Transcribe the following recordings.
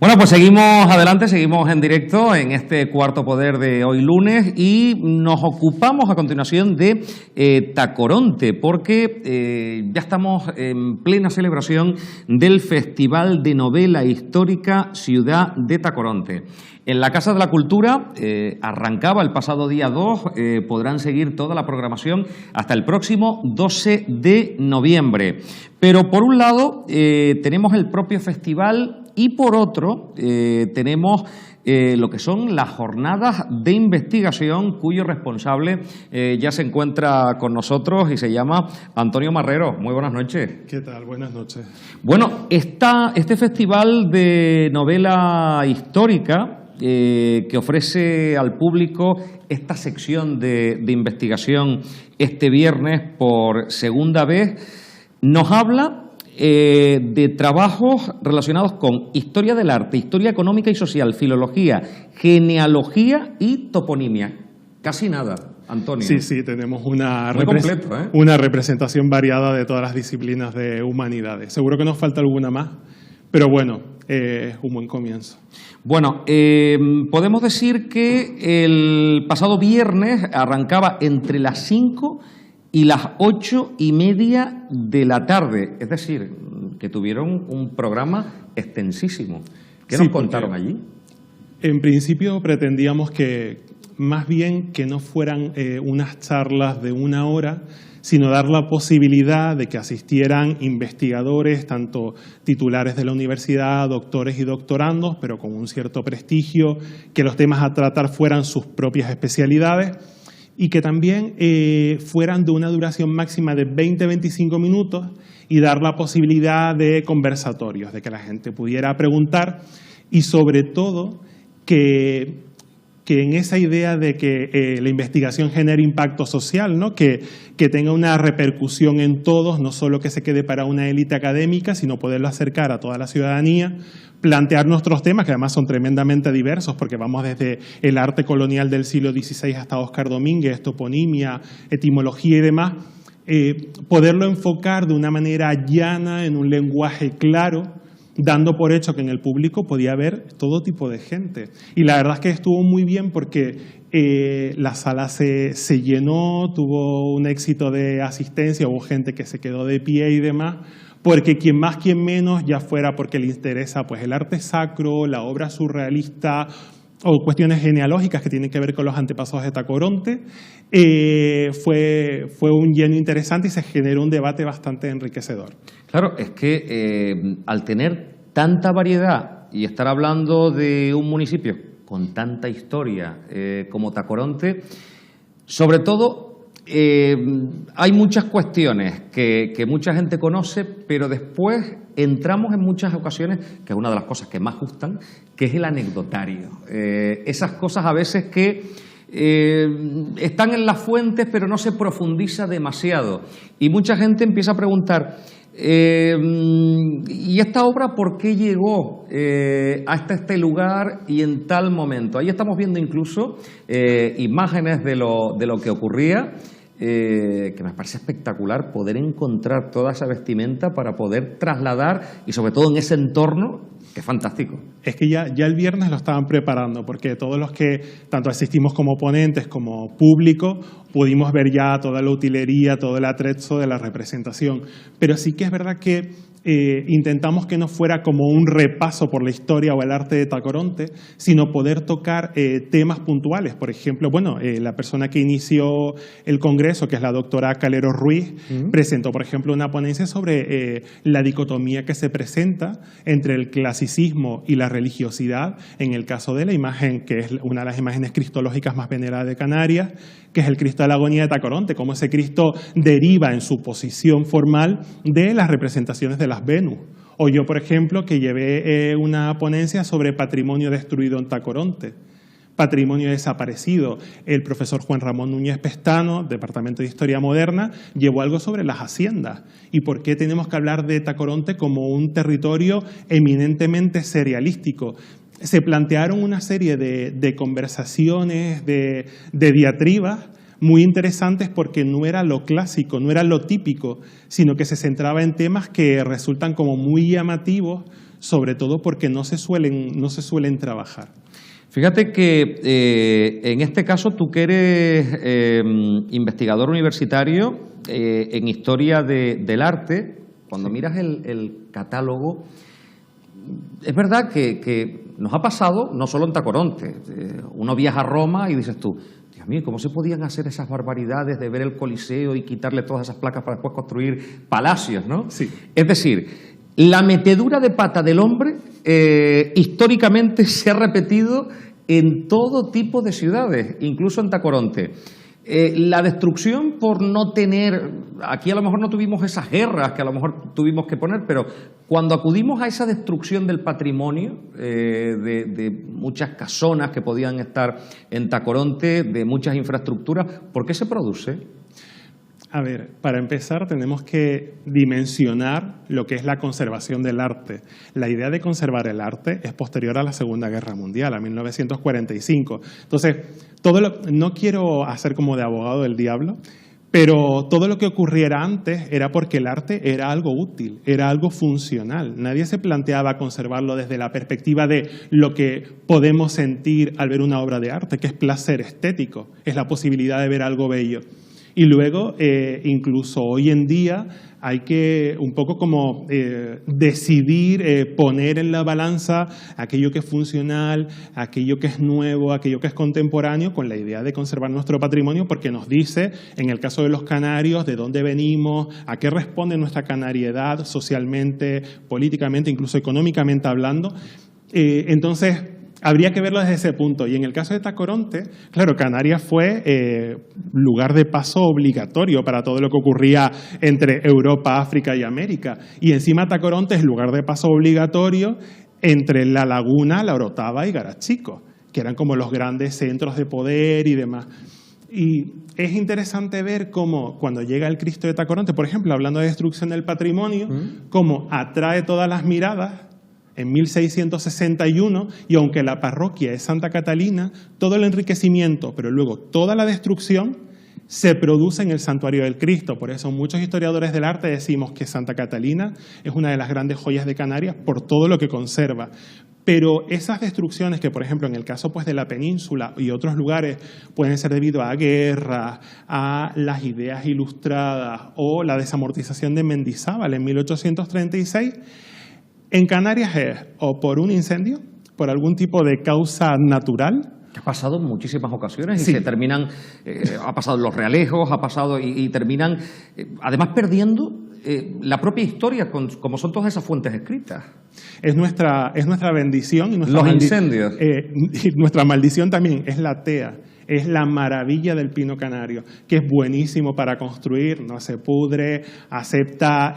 Bueno, pues seguimos adelante, seguimos en directo en este Cuarto Poder de hoy lunes y nos ocupamos a continuación de Tacoronte, porque ya estamos en plena celebración del Festival de Novela Histórica Ciudad de Tacoronte. En la Casa de la Cultura arrancaba el pasado día 2, podrán seguir toda la programación hasta el próximo 12 de noviembre. Pero por un lado tenemos el propio festival y por otro tenemos lo que son las jornadas de investigación, cuyo responsable ya se encuentra con nosotros y se llama Antonio Marrero. Muy buenas noches. ¿Qué tal? Buenas noches. Bueno, este festival de novela histórica que ofrece al público esta sección de investigación este viernes por segunda vez, nos habla de trabajos relacionados con historia del arte, historia económica y social, filología, genealogía y toponimia. Casi nada, Antonio. Sí, tenemos una representación variada de todas las disciplinas de humanidades. Seguro que nos falta alguna más, pero bueno, un buen comienzo. Bueno, podemos decir que el pasado viernes arrancaba entre las 5 y las 8:30 de la tarde, es decir, que tuvieron un programa extensísimo. ¿Qué nos contaron allí? En principio pretendíamos que más bien que no fueran unas charlas de 1 hora, sino dar la posibilidad de que asistieran investigadores, tanto titulares de la universidad, doctores y doctorandos, pero con un cierto prestigio, que los temas a tratar fueran sus propias especialidades, y que también fueran de una duración máxima de 20-25 minutos y dar la posibilidad de conversatorios, de que la gente pudiera preguntar y sobre todo que en esa idea de que la investigación genere impacto social, ¿no? que tenga una repercusión en todos, no solo que se quede para una élite académica, sino poderlo acercar a toda la ciudadanía, plantear nuestros temas, que además son tremendamente diversos, porque vamos desde el arte colonial del siglo XVI hasta Óscar Domínguez, toponimia, etimología y demás, poderlo enfocar de una manera llana, en un lenguaje claro, dando por hecho que en el público podía haber todo tipo de gente. Y la verdad es que estuvo muy bien porque la sala se llenó, tuvo un éxito de asistencia, hubo gente que se quedó de pie y demás, porque quien más, quien menos, ya fuera porque le interesa pues el arte sacro, la obra surrealista o cuestiones genealógicas que tienen que ver con los antepasados de Tacoronte, fue un lleno interesante y se generó un debate bastante enriquecedor. Claro, es que al tener tanta variedad y estar hablando de un municipio con tanta historia como Tacoronte, sobre todo hay muchas cuestiones que mucha gente conoce, pero después entramos en muchas ocasiones, que es una de las cosas que más gustan, que es el anecdotario. Esas cosas a veces que están en las fuentes, pero no se profundiza demasiado. Y mucha gente empieza a preguntar, ¿y esta obra por qué llegó hasta este lugar y en tal momento? Ahí estamos viendo incluso imágenes de lo que ocurría, que me parece espectacular poder encontrar toda esa vestimenta para poder trasladar y sobre todo en ese entorno, que es fantástico. Es que ya el viernes lo estaban preparando, porque todos los que tanto asistimos como ponentes como público pudimos ver ya toda la utilería, todo el atrezo de la representación. Pero sí que es verdad que intentamos que no fuera como un repaso por la historia o el arte de Tacoronte, sino poder tocar temas puntuales. Por ejemplo, la persona que inició el congreso, que es la doctora Calero Ruiz, presentó, por ejemplo, una ponencia sobre la dicotomía que se presenta entre el clasicismo y la religiosidad, en el caso de la imagen, que es una de las imágenes cristológicas más veneradas de Canarias, que es el Cristo de la Agonía de Tacoronte, cómo ese Cristo deriva en su posición formal de las representaciones de las Venus. O yo, por ejemplo, que llevé una ponencia sobre patrimonio destruido en Tacoronte, patrimonio desaparecido. El profesor Juan Ramón Núñez Pestano, Departamento de Historia Moderna, llevó algo sobre las haciendas y por qué tenemos que hablar de Tacoronte como un territorio eminentemente serialístico. Se plantearon una serie de conversaciones, de diatribas muy interesantes, porque no era lo clásico, no era lo típico, sino que se centraba en temas que resultan como muy llamativos sobre todo porque no se suelen trabajar. Fíjate que en este caso tú que eres investigador universitario en historia del arte, cuando miras el catálogo, es verdad que nos ha pasado no solo en Tacoronte. Uno viaja a Roma y dices tú, Dios mío, ¿cómo se podían hacer esas barbaridades de ver el Coliseo y quitarle todas esas placas para después construir palacios, ¿no? Sí. Es decir, la metedura de pata del hombre históricamente se ha repetido en todo tipo de ciudades, incluso en Tacoronte. La destrucción por no tener, aquí a lo mejor no tuvimos esas guerras que a lo mejor tuvimos que poner, pero cuando acudimos a esa destrucción del patrimonio, de muchas casonas que podían estar en Tacoronte, de muchas infraestructuras, ¿por qué se produce? A ver, para empezar tenemos que dimensionar lo que es la conservación del arte. La idea de conservar el arte es posterior a la Segunda Guerra Mundial, a 1945. Entonces, no quiero hacer como de abogado del diablo, pero todo lo que ocurriera antes era porque el arte era algo útil, era algo funcional. Nadie se planteaba conservarlo desde la perspectiva de lo que podemos sentir al ver una obra de arte, que es placer estético, es la posibilidad de ver algo bello. Y luego, incluso hoy en día, hay que un poco como decidir, poner en la balanza aquello que es funcional, aquello que es nuevo, aquello que es contemporáneo, con la idea de conservar nuestro patrimonio, porque nos dice, en el caso de los canarios, de dónde venimos, a qué responde nuestra canariedad socialmente, políticamente, incluso económicamente hablando. Entonces, habría que verlo desde ese punto. Y en el caso de Tacoronte, claro, Canarias fue lugar de paso obligatorio para todo lo que ocurría entre Europa, África y América. Y encima Tacoronte es lugar de paso obligatorio entre La Laguna, La Orotava y Garachico, que eran como los grandes centros de poder y demás. Y es interesante ver cómo cuando llega el Cristo de Tacoronte, por ejemplo, hablando de destrucción del patrimonio, cómo atrae todas las miradas en 1661, y aunque la parroquia es Santa Catalina, todo el enriquecimiento, pero luego toda la destrucción, se produce en el Santuario del Cristo. Por eso muchos historiadores del arte decimos que Santa Catalina es una de las grandes joyas de Canarias por todo lo que conserva. Pero esas destrucciones que, por ejemplo, en el caso pues, de la península y otros lugares pueden ser debido a guerras, a las ideas ilustradas o la desamortización de Mendizábal en 1836, en Canarias es o por un incendio, por algún tipo de causa natural. Ha pasado en muchísimas ocasiones y Sí. se terminan, ha pasado en los realejos, ha pasado y terminan, además perdiendo la propia historia, como son todas esas fuentes escritas. Es nuestra bendición y nuestra Los incendios. Y nuestra maldición también es la tea. Es la maravilla del pino canario, que es buenísimo para construir, no se pudre, acepta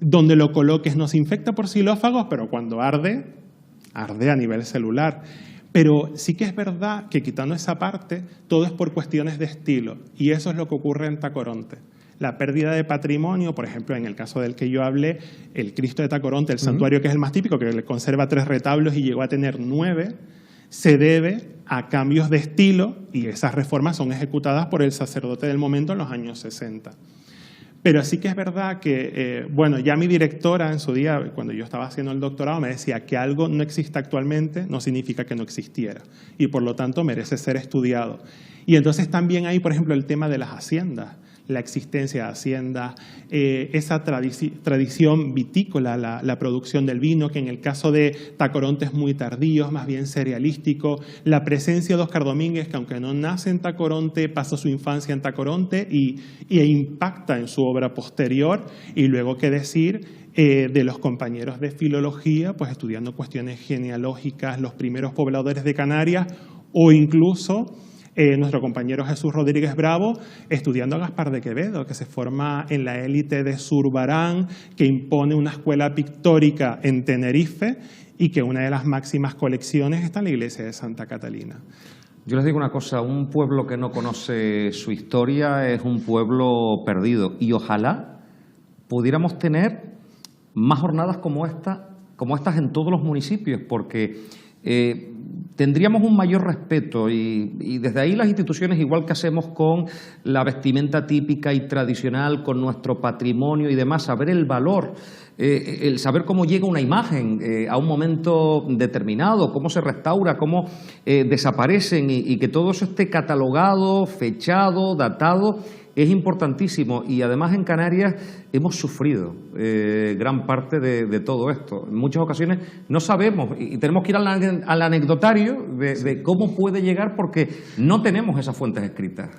donde lo coloques, no se infecta por xilófagos, pero cuando arde, arde a nivel celular. Pero sí que es verdad que quitando esa parte, todo es por cuestiones de estilo, y eso es lo que ocurre en Tacoronte. La pérdida de patrimonio, por ejemplo, en el caso del que yo hablé, el Cristo de Tacoronte, el santuario que es el más típico, que le conserva 3 retablos y llegó a tener 9, se debe a cambios de estilo, y esas reformas son ejecutadas por el sacerdote del momento en los años 60. Pero sí que es verdad que, bueno, ya mi directora en su día, cuando yo estaba haciendo el doctorado, me decía que algo no existe actualmente no significa que no existiera, y por lo tanto merece ser estudiado. Y entonces también hay, por ejemplo, el tema de las haciendas, la existencia de haciendas, esa tradición vitícola, la producción del vino, que en el caso de Tacoronte es muy tardío, es más bien cerealístico, la presencia de Óscar Domínguez, que aunque no nace en Tacoronte, pasó su infancia en Tacoronte e impacta en su obra posterior, y luego qué decir de los compañeros de filología, pues estudiando cuestiones genealógicas, los primeros pobladores de Canarias, o incluso nuestro compañero Jesús Rodríguez Bravo, estudiando a Gaspar de Quevedo, que se forma en la élite de Zurbarán, que impone una escuela pictórica en Tenerife y que una de las máximas colecciones está en la iglesia de Santa Catalina. Yo les digo una cosa, un pueblo que no conoce su historia es un pueblo perdido, y ojalá pudiéramos tener más jornadas como estas en todos los municipios, porque tendríamos un mayor respeto y desde ahí las instituciones, igual que hacemos con la vestimenta típica y tradicional, con nuestro patrimonio y demás, saber el valor, el saber cómo llega una imagen a un momento determinado, cómo se restaura, cómo desaparecen y que todo eso esté catalogado, fechado, datado, es importantísimo. Y además en Canarias hemos sufrido gran parte de todo esto. En muchas ocasiones no sabemos y tenemos que ir al anecdotario de cómo puede llegar porque no tenemos esas fuentes escritas.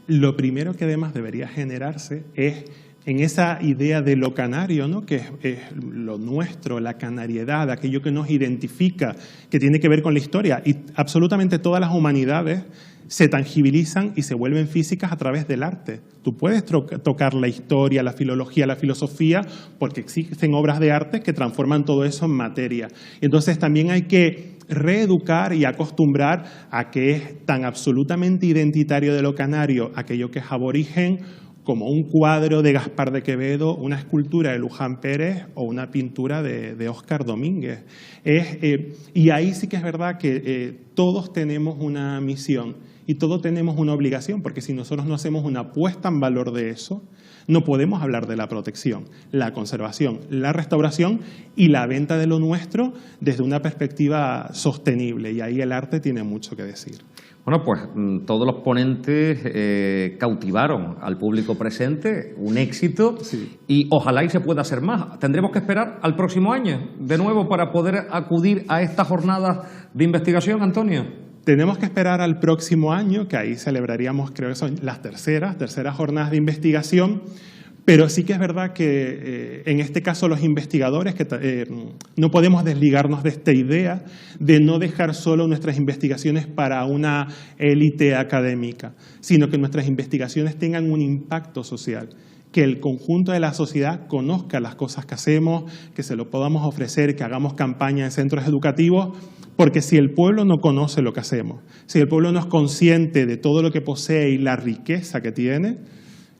Lo primero que además debería generarse es en esa idea de lo canario, ¿no? Que es lo nuestro, la canariedad, aquello que nos identifica, que tiene que ver con la historia. Y absolutamente todas las humanidades se tangibilizan y se vuelven físicas a través del arte. Tú puedes tocar la historia, la filología, la filosofía, porque existen obras de arte que transforman todo eso en materia. Entonces también hay que reeducar y acostumbrar a que es tan absolutamente identitario de lo canario, aquello que es aborigen, como un cuadro de Gaspar de Quevedo, una escultura de Luján Pérez o una pintura de Óscar Domínguez. Y ahí sí que es verdad que todos tenemos una misión y todos tenemos una obligación, porque si nosotros no hacemos una puesta en valor de eso, no podemos hablar de la protección, la conservación, la restauración y la venta de lo nuestro desde una perspectiva sostenible. Y ahí el arte tiene mucho que decir. Bueno, pues todos los ponentes cautivaron al público presente, un éxito, sí. Y ojalá y se pueda hacer más. Tendremos que esperar al próximo año, de nuevo, para poder acudir a estas jornadas de investigación, Antonio. Tenemos que esperar al próximo año, que ahí celebraríamos, creo que son las terceras jornadas de investigación, pero sí que es verdad que en este caso los investigadores, no podemos desligarnos de esta idea de no dejar solo nuestras investigaciones para una élite académica, sino que nuestras investigaciones tengan un impacto social, que el conjunto de la sociedad conozca las cosas que hacemos, que se lo podamos ofrecer, que hagamos campaña en centros educativos, porque si el pueblo no conoce lo que hacemos, si el pueblo no es consciente de todo lo que posee y la riqueza que tiene,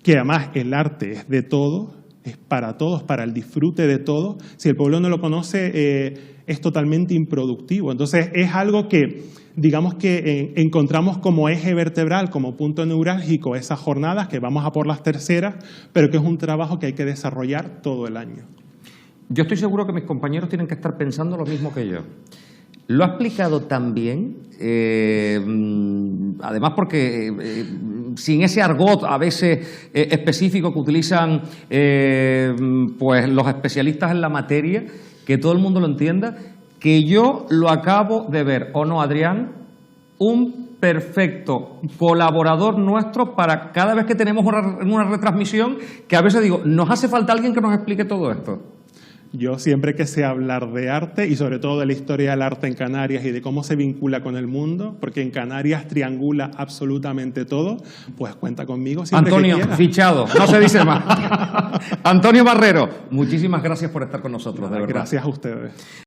que además el arte es de todos, es para todos, para el disfrute de todos, si el pueblo no lo conoce es totalmente improductivo. Entonces es algo que, digamos que encontramos como eje vertebral, como punto neurálgico esas jornadas, que vamos a por las terceras, pero que es un trabajo que hay que desarrollar todo el año. Yo estoy seguro que mis compañeros tienen que estar pensando lo mismo que yo. Lo ha explicado tan bien, además porque sin ese argot a veces específico que utilizan pues los especialistas en la materia, que todo el mundo lo entienda, que yo lo acabo de ver, ¿o no, Adrián? Un perfecto colaborador nuestro para cada vez que tenemos una retransmisión, que a veces digo, nos hace falta alguien que nos explique todo esto. Yo siempre que sé hablar de arte y sobre todo de la historia del arte en Canarias y de cómo se vincula con el mundo, porque en Canarias triangula absolutamente todo, pues cuenta conmigo siempre. Antonio, que quiera. fichado, no se dice más. Antonio Barrero, muchísimas gracias por estar con nosotros, de verdad. Gracias a ustedes.